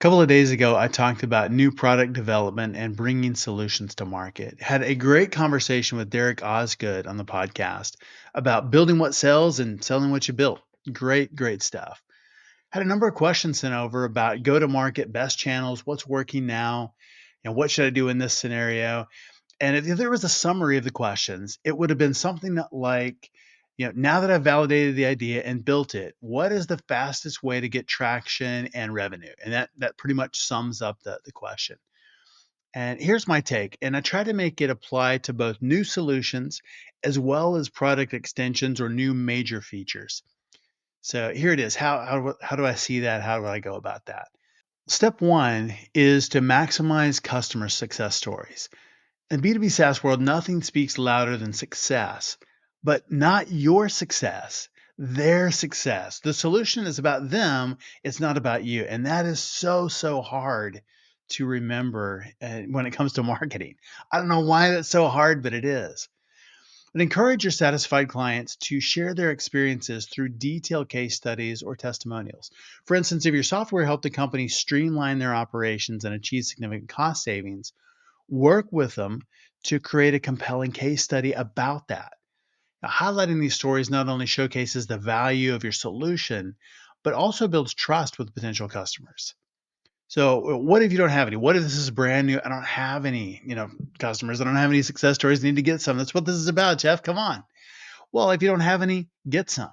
Couple of days ago, I talked about new product development and bringing solutions to market. Had a great conversation with Derek Osgood on the podcast about building what sells and selling what you built. Great, great stuff. Had a number of questions sent over about go to market, best channels, what's working now, and what should I do in this scenario. And if there was a summary of the questions, it would have been something like, now that I've validated the idea and built it, what is the fastest way to get traction and revenue? And that pretty much sums up the question. And here's my take, and I try to make it apply to both new solutions as well as product extensions or new major features. So here it is. How do I see that? How do I go about that? Step one is to maximize customer success stories. In B2B SaaS world, nothing speaks louder than success, but not your success, their success. The solution is about them, it's not about you. And that is so, so hard to remember when it comes to marketing. I don't know why that's so hard, but it is. But encourage your satisfied clients to share their experiences through detailed case studies or testimonials. For instance, if your software helped a company streamline their operations and achieve significant cost savings, work with them to create a compelling case study about that. Now, highlighting these stories not only showcases the value of your solution, but also builds trust with potential customers. So, what if you don't have any? What if this is brand new? I don't have any, customers. I don't have any success stories. I need to get some. That's what this is about, Jeff. Come on. Well, if you don't have any, get some.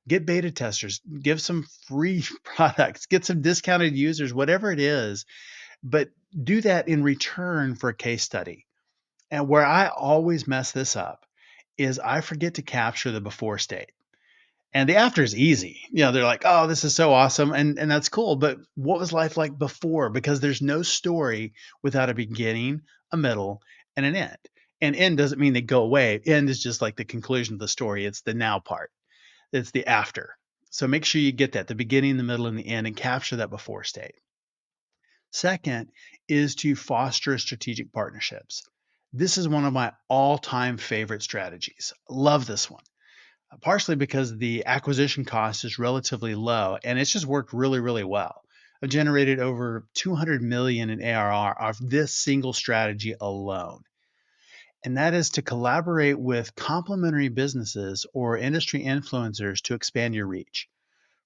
Get beta testers. Give some free products. Get some discounted users. Whatever it is, but do that in return for a case study. And where I always mess this up is I forget to capture the before state. And the after is easy. They're like, "Oh, this is so awesome." And that's cool, but what was life like before? Because there's no story without a beginning, a middle, and an end. And end doesn't mean they go away. End is just like the conclusion of the story. It's the now part. It's the after. So make sure you get that, the beginning, the middle, and the end, and capture that before state. Second is to foster strategic partnerships. This is one of my all-time favorite strategies. Love this one. Partially because the acquisition cost is relatively low and it's just worked really, really well. I've generated over 200 million in ARR off this single strategy alone. And that is to collaborate with complementary businesses or industry influencers to expand your reach.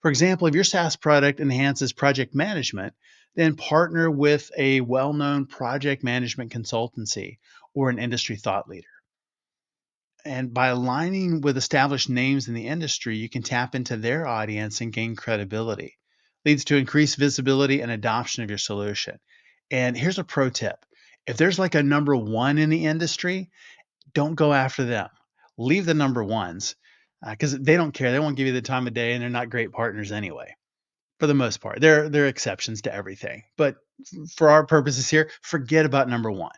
For example, if your SaaS product enhances project management, then partner with a well known project management consultancy or an industry thought leader. And by aligning with established names in the industry, you can tap into their audience and gain credibility. Leads to increased visibility and adoption of your solution. And here's a pro tip. If there's like a number one in the industry, don't go after them. Leave the number ones because they don't care. They won't give you the time of day and they're not great partners anyway. For the most part, there are exceptions to everything. But for our purposes here, forget about number one.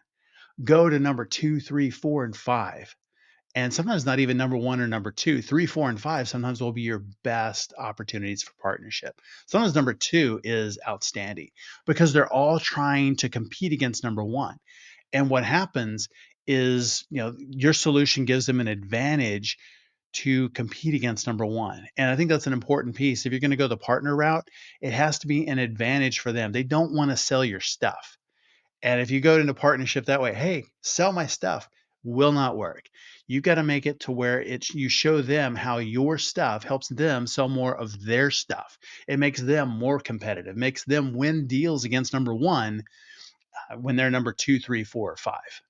Go to number two, three, four, and five, and sometimes not even number one or number two. Three, four, and five sometimes will be your best opportunities for partnership. Sometimes number two is outstanding because they're all trying to compete against number one. And what happens is, your solution gives them an advantage to compete against number one. And I think that's an important piece. If you're going to go the partner route, it has to be an advantage for them. They don't want to sell your stuff. And if you go into partnership that way, hey, sell my stuff will not work. You got to make it to where you show them how your stuff helps them sell more of their stuff. It makes them more competitive, makes them win deals against number one when they're number two, three, four, or five.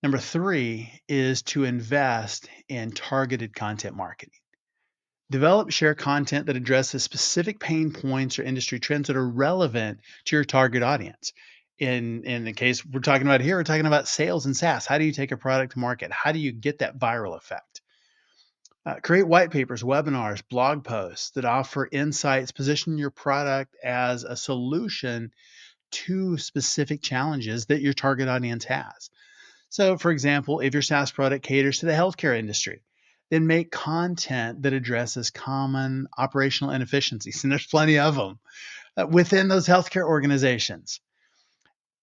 Number three is to invest in targeted content marketing. Develop, share content that addresses specific pain points or industry trends that are relevant to your target audience. In the case we're talking about here, we're talking about sales and SaaS. How do you take a product to market? How do you get that viral effect? Create white papers, webinars, blog posts that offer insights, position your product as a solution to specific challenges that your target audience has. So, for example, if your SaaS product caters to the healthcare industry, then make content that addresses common operational inefficiencies, and there's plenty of them within those healthcare organizations.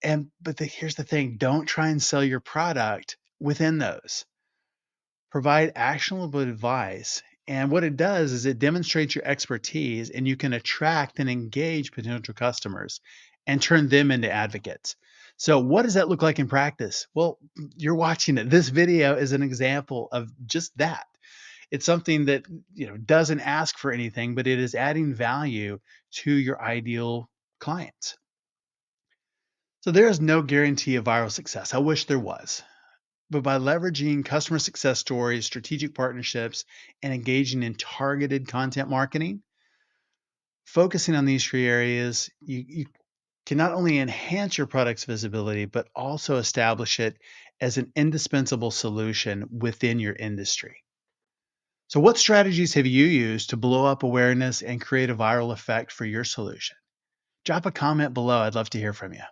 Here's the thing: don't try and sell your product within those. Provide actionable advice And what it does is it demonstrates your expertise and you can attract and engage potential customers and turn them into advocates. So, what does that look like in practice? Well, you're watching it. This video is an example of just that. It's something that, doesn't ask for anything, but it is adding value to your ideal clients. So there is no guarantee of viral success. I wish there was. But by leveraging customer success stories, strategic partnerships, and engaging in targeted content marketing, focusing on these three areas, you can not only enhance your product's visibility, but also establish it as an indispensable solution within your industry. So, what strategies have you used to blow up awareness and create a viral effect for your solution? Drop a comment below. I'd love to hear from you.